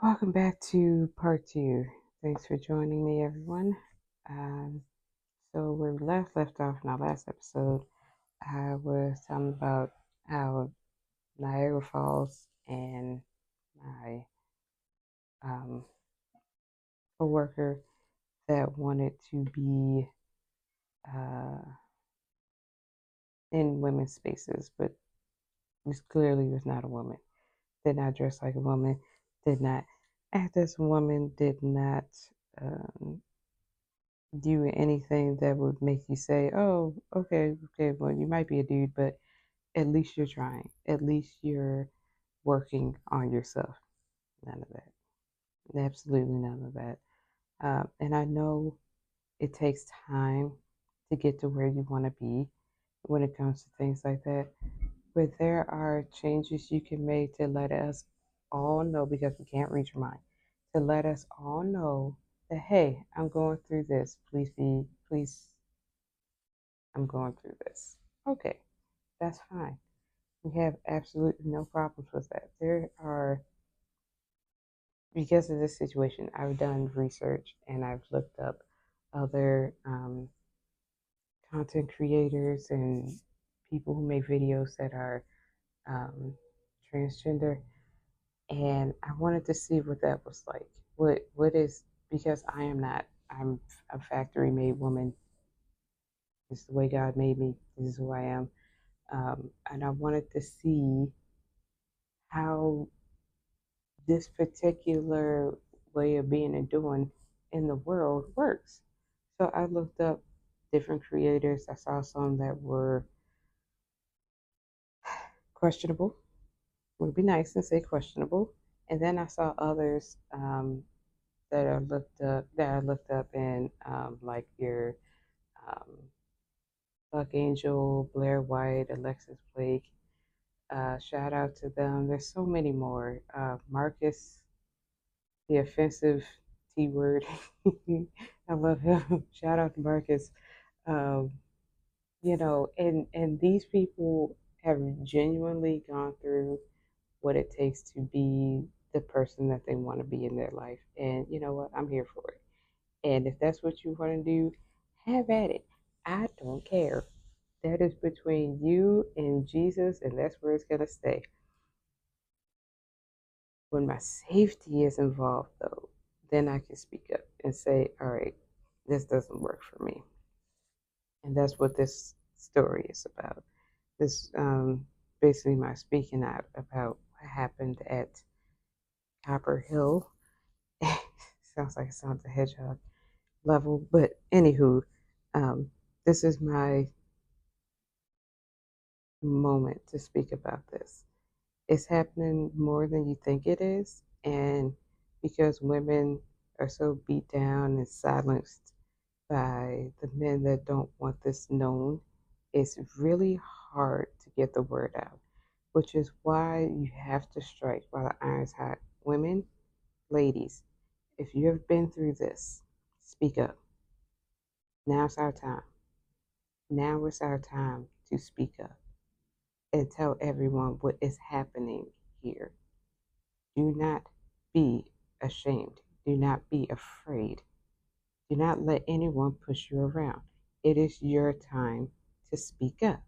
Welcome back to part two. Thanks for joining me, everyone. So where we left off in our last episode, I was talking about how Niagara Falls and my um, coworker that wanted to be uh, in women's spaces, but this clearly was not a woman. Did not dress like a woman. Did not act as a woman. Did not um, do anything that would make you say, "Oh, okay, well, you might be a dude, but at least you're trying. At least you're working on yourself." None of that. Absolutely none of that. And I know it takes time to get to where you want to be when it comes to things like that. But there are changes you can make to let us all know, because we can't reach your mind, to let us all know that, hey, I'm going through this. Please, I'm going through this. Okay, that's fine. We have absolutely no problems with that. There are, because of this situation, I've done research and I've looked up other content creators and people who make videos that are um, transgender, and I wanted to see what that was like. What is, because I am not. I'm a factory made woman. This is the way God made me. This is who I am. And I wanted to see how this particular way of being and doing in the world works. So I looked up different creators. I saw some that were questionable. Would be nice and say questionable. And then I saw others that I looked up in like your um, Buck Angel, Blair White, Alexis Blake. Shout out to them. There's so many more. Marcus, the offensive T word. I love him. Shout out to Marcus. Um, and these people have genuinely gone through what it takes to be the person that they want to be in their life. And you know what? I'm here for it. And if that's what you want to do, have at it. I don't care. That is between you and Jesus, and that's where it's going to stay. When my safety is involved, though, then I can speak up and say, all right, this doesn't work for me. And that's what this story is about. This basically my speaking out about what happened at Copper Hill. Sounds like it sounds a hedgehog level, but anywho, um, this is my moment to speak about this. It's happening more than you think it is, and because women are so beat down and silenced by the men that don't want this known, it's really hard to get the word out, which is why you have to strike while the iron's hot. Women, ladies, if you have been through this, speak up. Now's our time. Now is our time to speak up and tell everyone what is happening here. Do not be ashamed. Do not be afraid. Do not let anyone push you around. It is your time to speak up,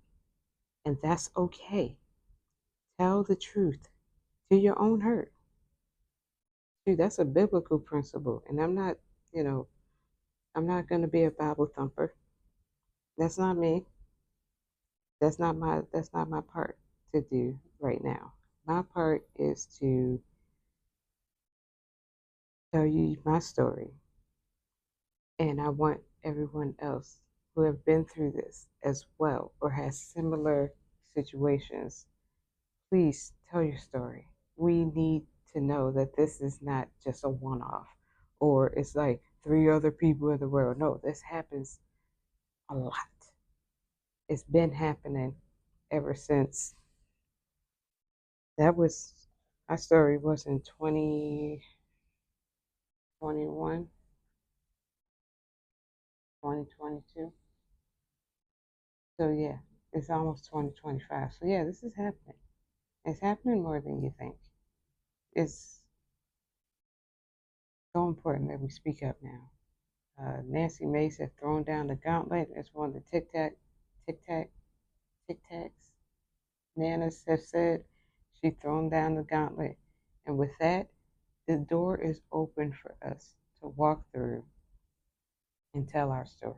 and that's okay. Tell the truth to your own hurt. Dude, that's a biblical principle, and you know, I'm not going to be a Bible thumper. That's not me. That's not my part to do right now. My part is to tell you my story, and I want everyone else who have been through this as well or has similar situations, please tell your story. We need to know that this is not just a one off or it's like three other people in the world. No, this happens a lot. It's been happening ever since. That was my story was in 2021, 2022. So yeah, it's almost 2025. So yeah, this is happening. It's happening more than you think. It's so important that we speak up now. Nancy Mace has thrown down the gauntlet as one of the tic tacs. Nanas have said she's thrown down the gauntlet. And with that, the door is open for us to walk through and tell our story.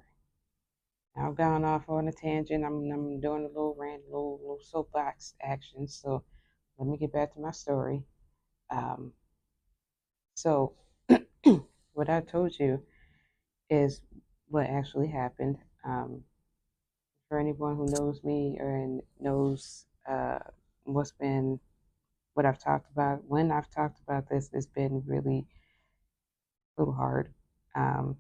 Now, I've gone off on a tangent. I'm doing a little rant, little soapbox action. So let me get back to my story. Um, so, what I told you is what actually happened. For anyone who knows me or knows what's been what I've talked about, when I've talked about this, it's been really a little hard. Um,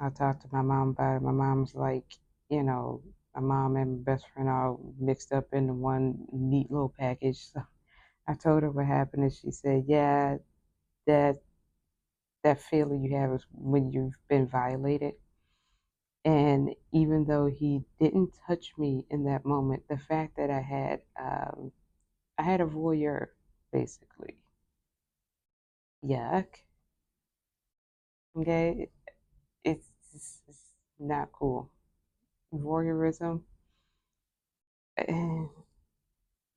I talked to my mom about it. My mom's like, you know, my mom and my best friend all mixed up into one neat little package. So I told her what happened, and she said, "Yeah, that that feeling you have is when you've been violated." And even though he didn't touch me in that moment, the fact that I had a voyeur, basically. Yuck. Okay, it's not cool. Voyeurism, eh,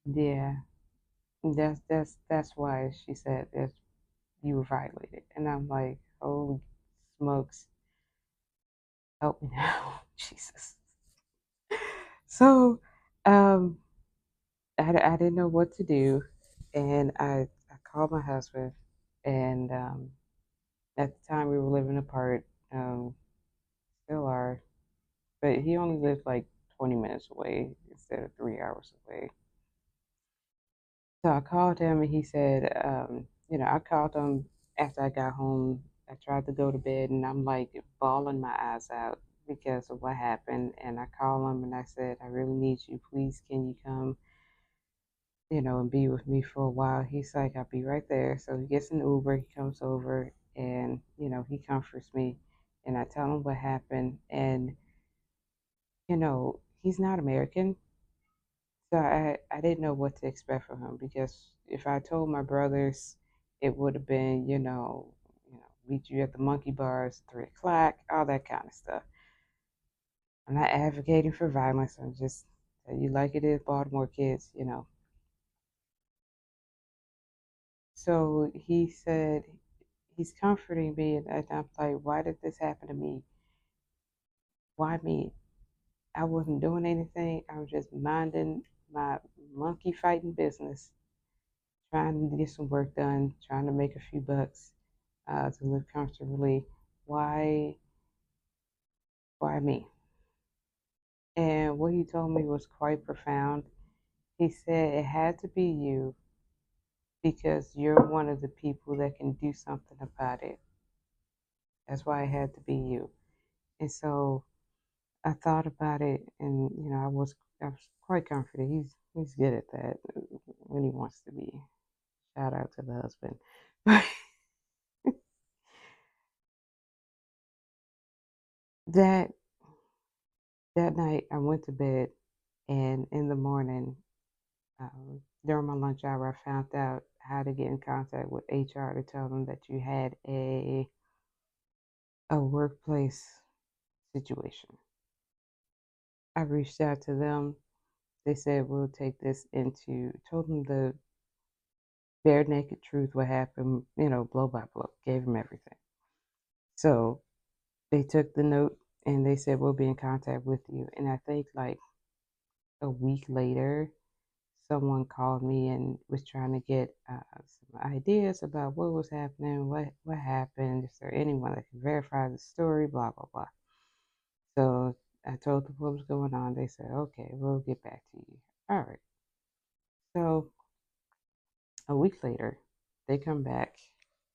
yeah, that's why she said that you were violated, and I'm like, holy smokes, help me now, Jesus. So, um, I didn't know what to do, and I called my husband, and at the time we were living apart, still are, but he only lived like 20 minutes away instead of 3 hours away. So I called him and he said, I called him after I got home. I tried to go to bed and I'm like bawling my eyes out because of what happened. And I called him and I said, I really need you. Please, can you come, and be with me for a while? He's like, I'll be right there. So he gets an Uber, he comes over and, he comforts me. And I tell him what happened. And, he's not American. So I didn't know what to expect from him because if I told my brothers, it would have been, meet you at the monkey bars, 3 o'clock, all that kind of stuff. I'm not advocating for violence. I'm just tell you like it is, Baltimore kids. So he said he's comforting me, and I'm like, why did this happen to me? Why me? I wasn't doing anything. I was just minding my monkey fighting business, trying to get some work done, trying to make a few bucks to live comfortably. Why, why me? And what he told me was quite profound. He said it had to be you because you're one of the people that can do something about it. That's why it had to be you. And so I thought about it, and I was quite comforted. He's good at that when he wants to be. Shout out to the husband. that that night I went to bed, and in the morning, during my lunch hour, I found out how to get in contact with HR to tell them that you had a workplace situation. I reached out to them. They said we'll take this into told them the bare naked truth, what happened, blow by blow, gave them everything. So they took the note and they said we'll be in contact with you. And I think like a week later, someone called me and was trying to get some ideas about what was happening, what happened, is there anyone that can verify the story, blah blah blah. So I told them what was going on. They said, "Okay, we'll get back to you." All right. So a week later, they come back.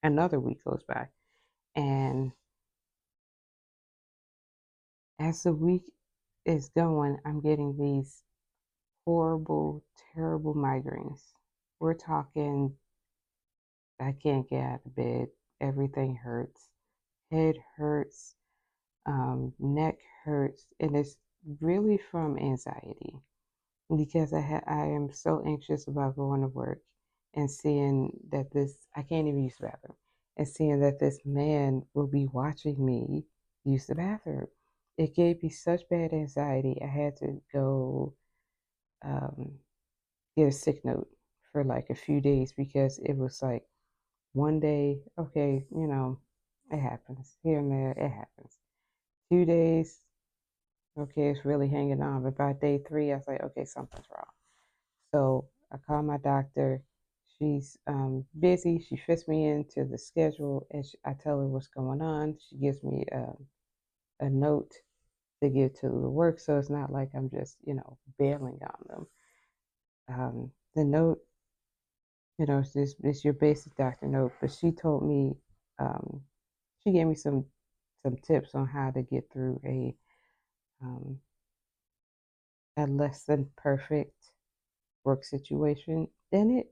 Another week goes by, and as the week is going, I'm getting these horrible, terrible migraines. We're talking, I can't get out of bed. Everything hurts. Head hurts, neck hurts, and it's really from anxiety because I am so anxious about going to work and seeing that I can't even use the bathroom, and seeing that this man will be watching me use the bathroom. It gave me such bad anxiety. I had to go um, get a sick note for like a few days because it was like one day, okay, it happens here and there, it happens. 2 days, okay, it's really hanging on. But by day three, I was like, okay, something's wrong. So I called my doctor. She's busy. She fits me into the schedule, and I tell her what's going on. She gives me a note to give to the work, so it's not like I'm just, bailing on them. The note, it's your basic doctor note, but she told me, um, she gave me some tips on how to get through um, a less than perfect work situation, and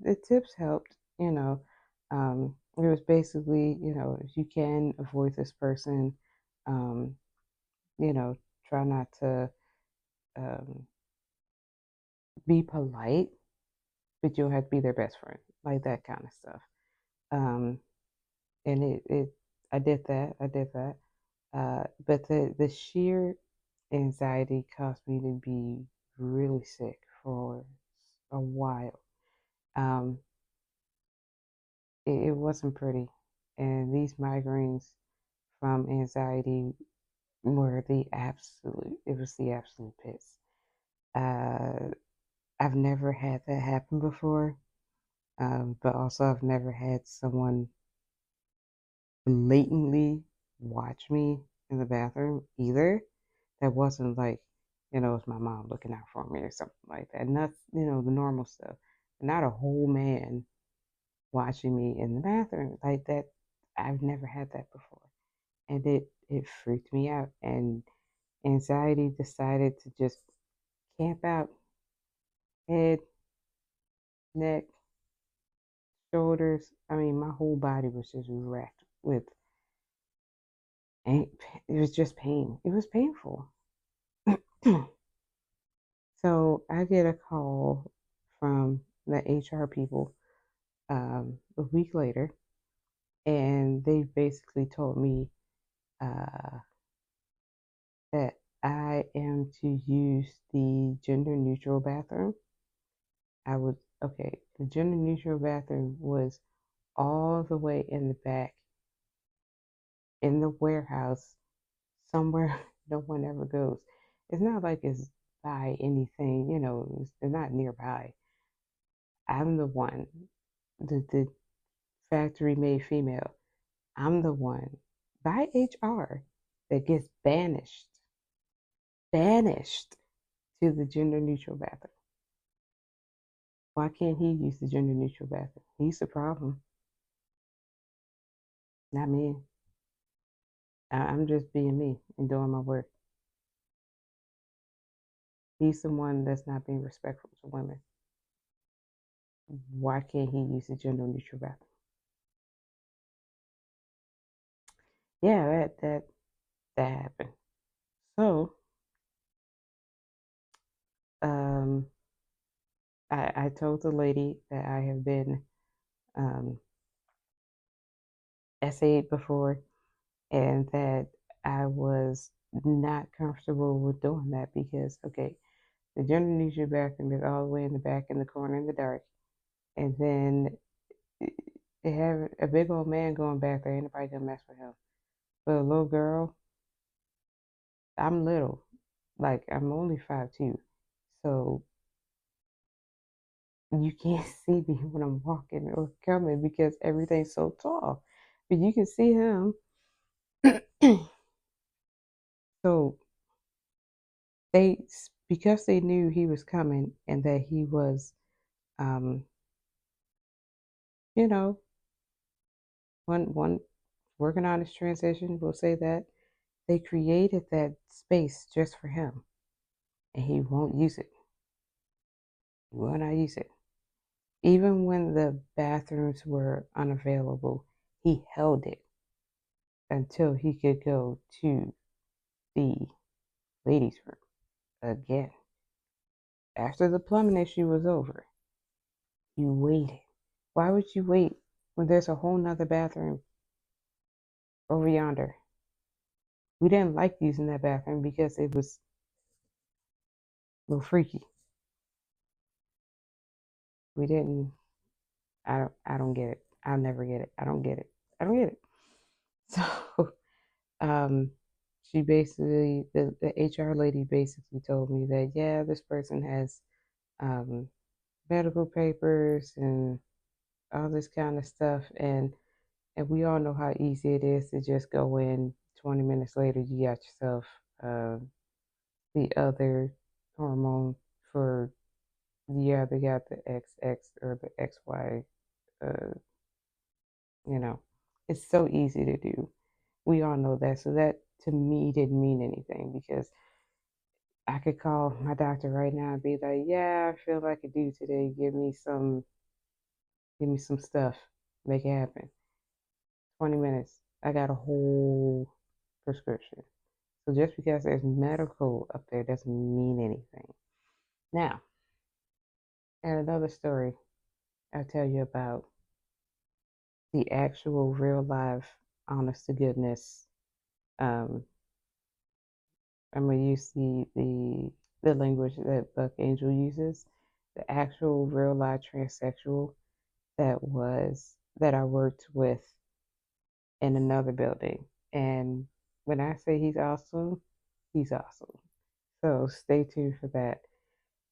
the tips helped. It was basically, if you can avoid this person, um, you know, try not to um, be polite, but you'll have to be their best friend, like that kind of stuff. Um, and I did that. I did that. But the sheer anxiety caused me to be really sick for a while. Um, it wasn't pretty. And these migraines from anxiety were it was the absolute pits. Uh, I've never had that happen before, but also I've never had someone blatantly watch me in the bathroom either. That wasn't like, it was my mom looking out for me or something like that. Not, the normal stuff. Not a whole man watching me in the bathroom like that. I've never had that before. And it freaked me out. And anxiety decided to just camp out, head, neck, shoulders. I mean, my whole body was just racked with, it was just pain. It was painful. So I get a call from the HR people a week later, and they basically told me uh, that I am to use the gender neutral bathroom. Okay, the gender neutral bathroom was all the way in the back in the warehouse somewhere no one ever goes. It's not like it's by anything, it's not nearby. I'm the one, the factory made female. I'm the one by HR that gets banished to the gender neutral bathroom. Why can't he use the gender neutral bathroom? He's the problem, not me. I'm just being me and doing my work. He's the one that's not being respectful to women. Why can't he use the gender neutral bathroom? Yeah, that happened. So, um, I told the lady that I have been um, essayed before, and that I was not comfortable with doing that because, okay, the gender neutral bathroom is all the way in the back in the corner in the dark, and then they have a big old man going back there. Ain't nobody gonna mess with him. But a little girl, I'm little, like I'm only 5'2", so you can't see me when I'm walking or coming because everything's so tall. But you can see him. So they, because they knew he was coming and that he was, um, you know, one working on his transition, we'll say that, they created that space just for him, and he won't use it. He will not use it. Even when the bathrooms were unavailable, he held it until he could go to the ladies' room again. After the plumbing issue was over, you waited. Why would you wait when there's a whole nother bathroom over yonder. We didn't like using that bathroom because it was a little freaky. We didn't. I don't get it. I'll never get it. I don't get it. I don't get it. So, um, she basically, the HR lady basically told me that, yeah, this person has um, medical papers and all this kind of stuff. And we all know how easy it is to just go in 20 minutes later, you got yourself uh, the other hormone for, you either got the XX or the XY, uh, you know, it's so easy to do. We all know that. So that to me didn't mean anything because I could call my doctor right now and be like, yeah, I feel like a dude today. Give me some stuff. Make it happen. 20 minutes. I got a whole prescription. So just because there's medical up there doesn't mean anything. Now, and another story I'll tell you about the actual real life, honest to goodness. Um, I'm gonna use the language that Buck Angel uses. The actual real life transsexual that I worked with in another building. And when I say he's awesome, he's awesome. So stay tuned for that.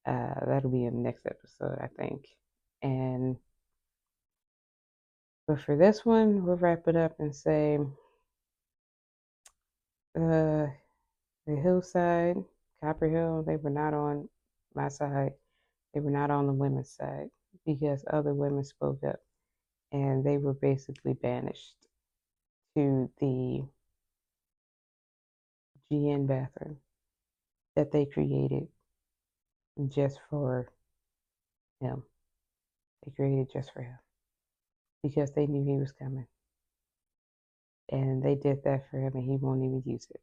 That'll be in the next episode, I think. And but for this one, we'll wrap it up and say the hillside, Copper Hill, they were not on my side. They were not on the women's side because other women spoke up and they were basically banished to the GN bathroom that they created just for him. They created just for him because they knew he was coming. And they did that for him and he won't even use it.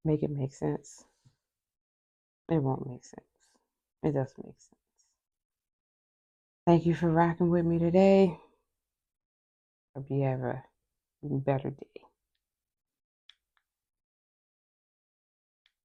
Make it make sense. It won't make sense. It doesn't make sense. Thank you for rocking with me today. Hope you have a better day.